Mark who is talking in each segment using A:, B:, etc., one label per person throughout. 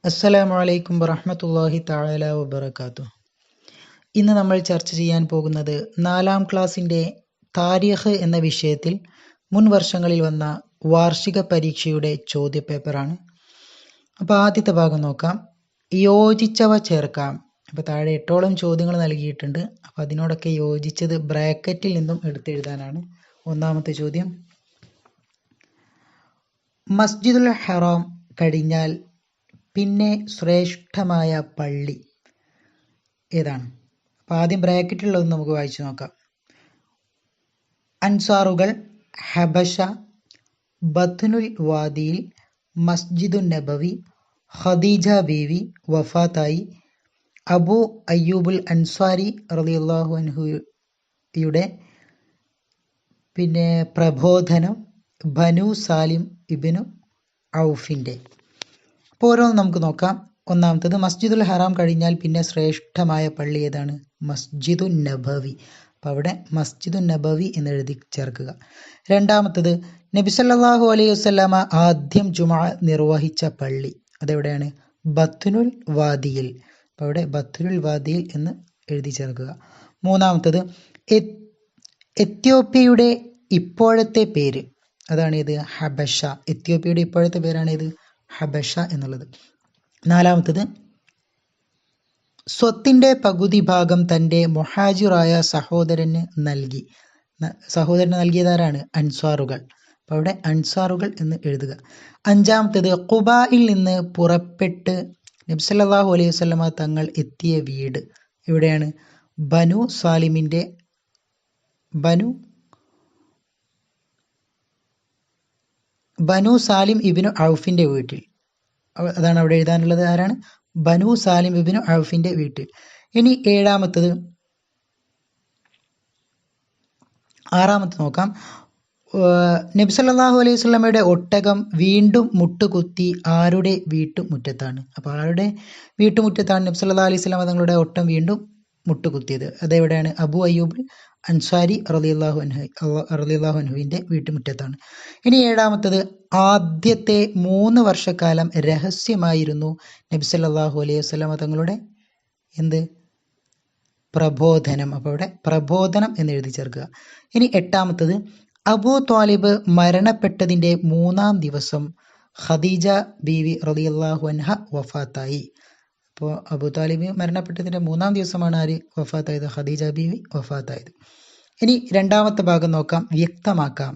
A: അസ്സലാമു അലൈക്കും വറഹ്മത്തുള്ളാഹി തആല വബറകാതുഹു. ഇന്ന് നമ്മൾ ചർച്ച ചെയ്യാൻ പോകുന്നത് 4-ാം ക്ലാസ്സിൻ്റെ താരീഖ് എന്ന വിഷയത്തിൽ മുൻ വർഷങ്ങളിൽ വന്ന വാർഷിക പരീക്ഷയുടെ ചോദ്യപേപ്പറാണ്. അപ്പോൾ ആദ്യത്തെ ഭാഗം നോക്കാം. യോജിച്ചവ ചേർക്കാം. അപ്പോൾ താഴെ 8ഓളം ചോദ്യങ്ങൾ നൽകിയിട്ടുണ്ട്. അപ്പോൾ അതിനോടൊക്കെ യോജിച്ചത് ബ്രാക്കറ്റിൽ നിന്നും എടുത്തെഴുതാനാണ്. ഒന്നാമത്തെ ചോദ്യം, മസ്ജിദുൽ ഹറാം കഴിഞ്ഞാൽ പിന്നെ ശ്രേഷ്ഠമായ പള്ളി ഏതാണ്? അപ്പോൾ ആദ്യം ബ്രാക്കറ്റിലുള്ളത് നമുക്ക് വായിച്ചു നോക്കാം. അൻസാറുകൾ, ഹബശ, ബത്നുൽ വാദിയിൽ, മസ്ജിദുൻ നബവി, ഖദീജ ബീവി വഫാത്തായി, അബൂ അയ്യൂബുൽ അൻസാരി റളിയല്ലാഹു അൻഹുയുടെ പ്രബോധനം, ബനു സാലിം ഇബ്നു ഔഫിൻ്റെ. അപ്പോൾ ഓരോന്ന് നമുക്ക് നോക്കാം. ഒന്നാമത്തത്, മസ്ജിദുൽ ഹറാം കഴിഞ്ഞാൽ പിന്നെ ശ്രേഷ്ഠമായ പള്ളി ഏതാണ്? മസ്ജിദുൻ നബവി. അപ്പോൾ അവിടെ മസ്ജിദുൻ നബവി എന്ന് എഴുതി ചേർക്കുക. രണ്ടാമത്തത്, നബി സല്ലല്ലാഹു അലൈഹി വസല്ലമ ആദ്യം ജുമുഅ നിർവഹിച്ച പള്ളി അതെവിടെയാണ്? ബത്നുൽ വാദിയിൽ. അപ്പോൾ അവിടെ ബത്നുൽ വാദിയിൽ എന്ന് എഴുതി ചേർക്കുക. മൂന്നാമത്തത്, എത്യോപ്യയുടെ ഇപ്പോഴത്തെ പേര് അതാണ് ഇത് ഹബശ. എത്യോപ്യയുടെ ഇപ്പോഴത്തെ പേരാണ് ഇത് ഹബശ എന്നുള്ളത്. നാലാമത്തത്, സ്വത്തിൻ്റെ പകുതി ഭാഗം തൻ്റെ മുഹാജിറായ സഹോദരന് നൽകി. സഹോദരന് നൽകിയതാരാണ്? അൻസാറുകൾ. അപ്പോൾ അവിടെ അൻസാറുകൾ എന്ന് എഴുതുക. അഞ്ചാമത്തത്, ഖുബായിൽ നിന്ന് പുറപ്പെട്ട് നബി സല്ലല്ലാഹു അലൈഹി വസല്ലമ തങ്ങൾ എത്തിയ വീട് എവിടെയാണ്? ബനു സാലിമിൻ്റെ ബനു സാലിം ഇബ്നു ഔഫിൻ്റെ വീട്ടിൽ. അതാണ് അവിടെ എഴുതാനുള്ളത്. ആരാണ്? ബനു സാലിം ഇബ്നു ഔഫിൻ്റെ വീട്ടിൽ. ഇനി ആറാമത്തെ നോക്കാം. നബി സല്ലല്ലാഹു അലൈഹി വസല്ലമയുടെ ഒട്ടകം വീണ്ടും മുട്ടുകുത്തി ആരുടെ വീട്ടുമുറ്റത്താണ്? അപ്പോൾ ആരുടെ വീട്ടുമുറ്റത്താണ് നബി സല്ലല്ലാഹു അലൈഹി വസല്ലമ തങ്ങളുടെ ഒട്ടകം വീണ്ടും മുട്ടുകുത്തിയത്? അതെവിടെയാണ്? അബൂ അയ്യൂബ് അൻസാരി റളിയല്ലാഹു അൻഹുവിൻ്റെ വീട്ടുമുറ്റത്താണ്. ഇനി ഏഴാമത്തത്, ആദ്യത്തെ 3 വർഷക്കാലം രഹസ്യമായിരുന്നു നബി സല്ലല്ലാഹു അലൈഹി വസല്ലമ തങ്ങളുടെ പ്രബോധനം. അപ്പോൾ അവിടെ പ്രബോധനം എന്ന് എഴുതി ചേർക്കുക. ഇനി എട്ടാമത്തത്, അബൂ ത്വാലിബ് മരണപ്പെട്ടതിൻ്റെ 3-ാം ദിവസം ഖദീജ ബീവി റളിയല്ലാഹു അൻഹ വഫാത്തായി. അപ്പോൾ അബൂ താലിബ് മരണപ്പെട്ടതിൻ്റെ 3-ാം ദിവസമാണ് ആര് വഫാത്തായത്? ഖദീജ ബീവി വഫാത്തായത്. ഇനി രണ്ടാമത്തെ ഭാഗം നോക്കാം, വ്യക്തമാക്കാം.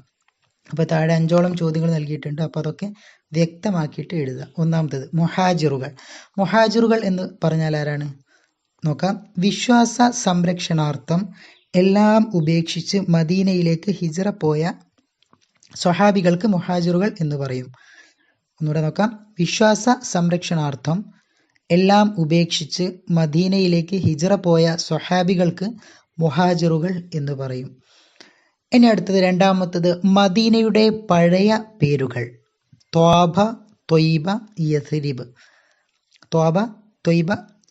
A: അപ്പോൾ താഴെ 5ഓളം ചോദ്യങ്ങൾ നൽകിയിട്ടുണ്ട്. അപ്പോൾ അതൊക്കെ വ്യക്തമാക്കിയിട്ട് എഴുതുക. ഒന്നാമത്തത്, മുഹാജിറുകൾ എന്ന് പറഞ്ഞാൽ ആരാണ്? നോക്കാം. വിശ്വാസ സംരക്ഷണാർത്ഥം എല്ലാം ഉപേക്ഷിച്ച് മദീനയിലേക്ക് ഹിജ്റ പോയ സ്വഹാബികൾക്ക് മുഹാജിറുകൾ എന്ന് പറയും. ഒന്നുകൂടെ നോക്കാം. വിശ്വാസ സംരക്ഷണാർത്ഥം എല്ലാം ഉപേക്ഷിച്ച് മദീനയിലേക്ക് ഹിജ്റ പോയ സ്വഹാബികൾക്ക് മുഹാജിറുകൾ എന്ന് പറയും. ഇനി അടുത്തത്, രണ്ടാമത്തത്, മദീനയുടെ പഴയ പേരുകൾ. ത്വാബ, ത്വയ്ബ,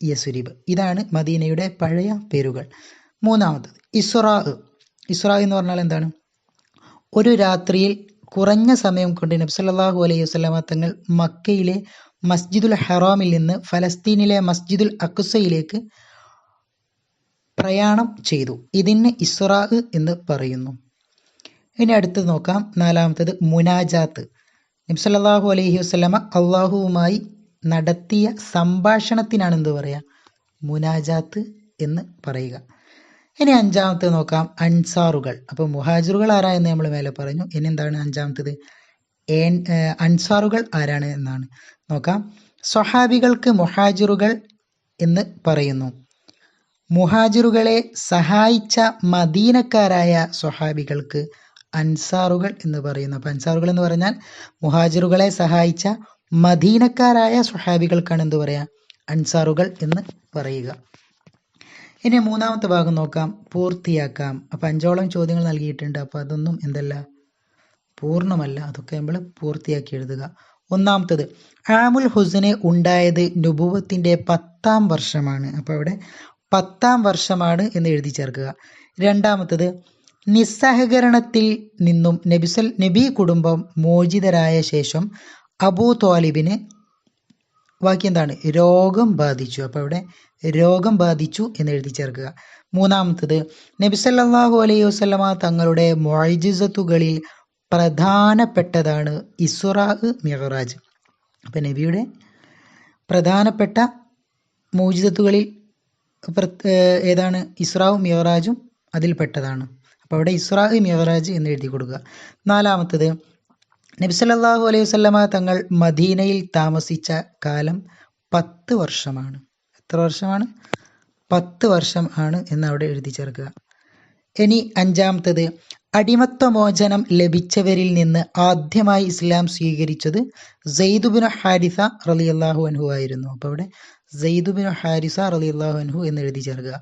A: യസ്രിബ്. ഇതാണ് മദീനയുടെ പഴയ പേരുകൾ. മൂന്നാമത്തത്, ഇസ്രാ എന്ന് പറഞ്ഞാൽ എന്താണ്? ഒരു രാത്രിയിൽ കുറഞ്ഞ സമയം കൊണ്ട് നബി സല്ലല്ലാഹു അലൈഹി വസല്ലമ തങ്ങൾ മക്കയിലെ മസ്ജിദുൽ ഹറാമിൽ നിന്ന് ഫലസ്തീനിലെ മസ്ജിദുൽ അഖ്സയിലേക്ക് പ്രയാണം ചെയ്തു. ഇതിന് ഇസ്രാ എന്ന് പറയുന്നു. ഇനി അടുത്തത് നോക്കാം. നാലാമത്തത്, മുനാജാത്ത്. നബി സല്ലല്ലാഹു അലൈഹി വസല്ലമ അള്ളാഹുവുമായി നടത്തിയ സംഭാഷണത്തിനാണ് എന്ത് പറയുക? മുനാജാത്ത് എന്ന് പറയുക. ഇനി അഞ്ചാമത്തത് നോക്കാം, അൻസാറുകൾ. അപ്പോൾ മുഹാജിറുകൾ ആരാ എന്ന് നമ്മൾ മേലെ പറഞ്ഞു. ഇനി എന്താണ് അഞ്ചാമത്തത്? അൻസാറുകൾ ആരാണ് എന്നാണ് നോക്കാം. സ്വഹാബികൾക്ക് മുഹാജിറുകൾ എന്ന് പറയുന്നു. മുഹാജിറുകളെ സഹായിച്ച മദീനക്കാരായ സ്വഹാബികൾക്ക് അൻസാറുകൾ എന്ന് പറയുന്നു. അപ്പം അൻസാറുകൾ എന്ന് പറഞ്ഞാൽ മുഹാജിറുകളെ സഹായിച്ച മദീനക്കാരായ സ്വഹാബികൾക്കാണ് എന്ത് പറയുക? അൻസാറുകൾ എന്ന് പറയുക. ഇനി മൂന്നാമത്തെ ഭാഗം നോക്കാം, പൂർത്തിയാക്കാം. അപ്പം 5ഓളം ചോദ്യങ്ങൾ നൽകിയിട്ടുണ്ട്. അപ്പോൾ അതൊന്നും പൂർണ്ണമല്ല, അതൊക്കെ നമ്മൾ പൂർത്തിയാക്കി എഴുതുക. ഒന്നാമത്തത്, ആമുൽ ഹുസ്ന് ഉണ്ടായത് നുബുവത്തിൻ്റെ 10-ാം വർഷമാണ്. അപ്പോൾ അവിടെ 10-ാം വർഷമാണ് എന്ന് എഴുതി ചേർക്കുക. രണ്ടാമത്തത്, നിസ്സഹകരണത്തിൽ നിന്നും നബി കുടുംബം മോചിതരായ ശേഷം അബൂ ത്വാലിബിന് ബാക്കി എന്താണ്? രോഗം ബാധിച്ചു. അപ്പോൾ ഇവിടെ രോഗം ബാധിച്ചു എന്ന് എഴുതി ചേർക്കുക. മൂന്നാമത്തത് നബി സല്ലല്ലാഹു അലൈഹി വസല്ലമ തങ്ങളുടെ മുഅ്ജിസത്തുകളിൽ പ്രധാനപ്പെട്ടതാണ് ഇസ്റാ മിഅ്റാജ്. അപ്പം നബിയുടെ പ്രധാനപ്പെട്ട മുഅ്ജിസത്തുകളിൽ ഏതാണ്? ഇസ്റാവും മിഅ്റാജും അതിൽപ്പെട്ടതാണ്. അപ്പോൾ അവിടെ ഇസ്റാ മിഅ്റാജ് എന്ന് എഴുതി കൊടുക്കുക. നാലാമത്തത് നബി സല്ലല്ലാഹു അലൈഹി വസല്ലമ തങ്ങൾ മദീനയിൽ താമസിച്ച കാലം 10 വർഷമാണ്. എത്ര വർഷമാണ്? 10 വർഷം ആണ് എന്ന് അവിടെ എഴുതി ചേർക്കുക. ഇനി അഞ്ചാമത്തത് അടിമത്വ മോചനം ലഭിച്ചവരിൽ നിന്ന് ആദ്യമായി ഇസ്ലാം സ്വീകരിച്ചത് സെയ്ദ് ബിൻ ഹാരിസ റളിയല്ലാഹു അൻഹു ആയിരുന്നു. അപ്പോൾ അവിടെ സെയ്ദ് ബിൻ ഹാരിസ റളിയല്ലാഹു അൻഹു എന്ന് എഴുതി ചേർക്കുക.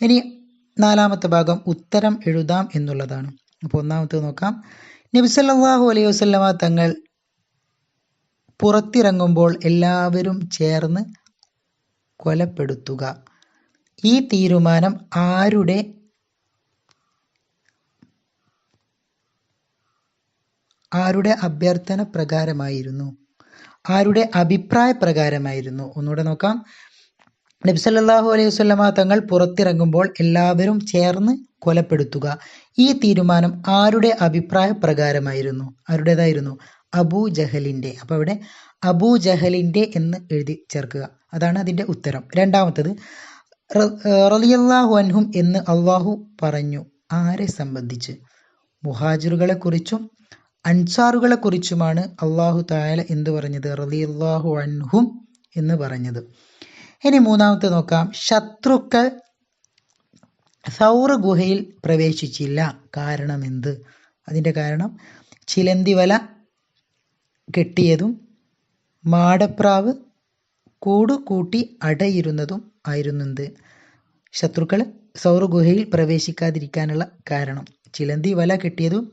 A: ഇനി നാലാമത്തെ ഭാഗം ഉത്തരം എഴുതാം എന്നുള്ളതാണ്. അപ്പോൾ ഒന്നാമത്തെ നോക്കാം. നബി സല്ലല്ലാഹു അലൈഹി വസല്ലമ തങ്ങൾ പുറത്തിറങ്ങുമ്പോൾ എല്ലാവരും ചേർന്ന് കൊലപ്പെടുത്തുക. ഈ തീരുമാനം ആരുടെ അഭ്യർത്ഥന പ്രകാരമായിരുന്നു? ആരുടെ അഭിപ്രായ പ്രകാരമായിരുന്നു? ഒന്നുകൂടെ നോക്കാം. നബി സല്ലല്ലാഹു അലൈഹി വസല്ലമ തങ്ങൾ പുറത്തിറങ്ങുമ്പോൾ എല്ലാവരും ചേർന്ന് കൊലപ്പെടുത്തുക. ഈ തീരുമാനം ആരുടെ അഭിപ്രായ പ്രകാരമായിരുന്നു? ആരുടേതായിരുന്നു? അബൂ ജഹലിൻ്റെ. അപ്പോൾ അവിടെ അബൂ ജഹലിൻ്റെ എന്ന് എഴുതി ചേർക്കുക. അതാണ് അതിൻ്റെ ഉത്തരം. രണ്ടാമത്തത് റളിയല്ലാഹു അൻഹും എന്ന് അള്ളാഹു പറഞ്ഞു. ആരെ സംബന്ധിച്ച്? മുഹാജിറുകളെക്കുറിച്ചും അൻസാറുകളെക്കുറിച്ചുമാണ് അള്ളാഹു തആല എന്ത് പറഞ്ഞത്? റളിയല്ലാഹു അൻഹും എന്ന് പറഞ്ഞത്. ഇനി മൂന്നാമത്തെ നോക്കാം. ശത്രുക്കൾ സൗർ ഗുഹയിൽ പ്രവേശിച്ചില്ല. കാരണം എന്ത്? അതിൻ്റെ കാരണം ചിലന്തി വല കെട്ടിയതും മാടപ്രാവ് കൂട് കൂട്ടി അടയിരുന്നതും ആയിരുന്നെന്ത്? ശത്രുക്കൾ സൗർ ഗുഹയിൽ പ്രവേശിക്കാതിരിക്കാനുള്ള കാരണം ചിലന്തി വല കെട്ടിയതും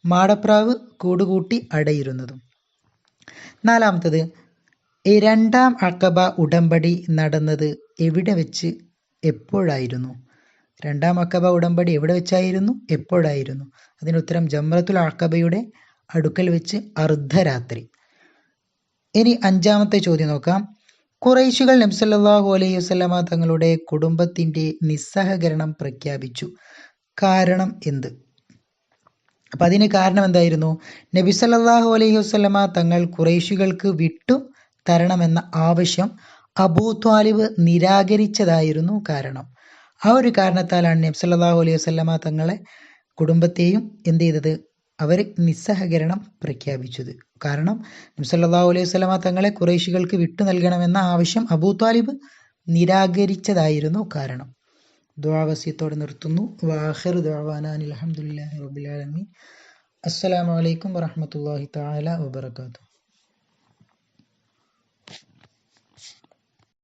A: മാടപ്രാവ് കൂടുകൂട്ടി അടയിരുന്നതും. നാലാമത്തത് രണ്ടാം അഖബ ഉടമ്പടി നടന്നത് എവിടെ വെച്ച് എപ്പോഴായിരുന്നു? രണ്ടാം അഖബ ഉടമ്പടി എവിടെ വെച്ചായിരുന്നു? എപ്പോഴായിരുന്നു? അതിനുത്തരം ജംറത്തുൽ അഖബയുടെ അടുക്കൽ വെച്ച് അർദ്ധരാത്രി. ഇനി അഞ്ചാമത്തെ ചോദ്യം നോക്കാം. ഖുറൈശികൾ നബി സല്ലല്ലാഹു അലൈഹി വസല്ലമ തങ്ങളുടെ കുടുംബത്തിൻ്റെ നിസ്സഹകരണം പ്രഖ്യാപിച്ചു. കാരണം എന്ത്? അപ്പം അതിന് കാരണം എന്തായിരുന്നു? നബി സല്ലല്ലാഹു അലൈഹി വസല്ലമ തങ്ങൾ ഖുറൈശികൾക്ക് വിട്ടു തരണമെന്ന ആവശ്യം അബൂ ത്വാലിബ് നിരാകരിച്ചതായിരുന്നു കാരണം. ആ ഒരു കാരണത്താലാണ് നബി സല്ലല്ലാഹു അലൈഹി വസല്ലമ തങ്ങളെ കുടുംബത്തെയും എന്ത് ചെയ്തത്? അവർ നിസ്സഹകരണം പ്രഖ്യാപിച്ചത്. കാരണം നബി സല്ലല്ലാഹു അലൈഹി വസല്ലമ തങ്ങളെ ഖുറൈശികൾക്ക് വിട്ടു നൽകണമെന്ന ആവശ്യം അബൂ ത്വാലിബ് നിരാകരിച്ചതായിരുന്നു കാരണം. ദുആ വസിയത്തോടെ നിർത്തുന്നു. വആഖിറു ദഅവാനാ അൽഹംദുലില്ലാഹി റബ്ബിൽ ആലമീൻ. അസ്സലാമു അലൈക്കും വറഹ്മത്തുള്ളാഹി തആല വബറകാതുഹു.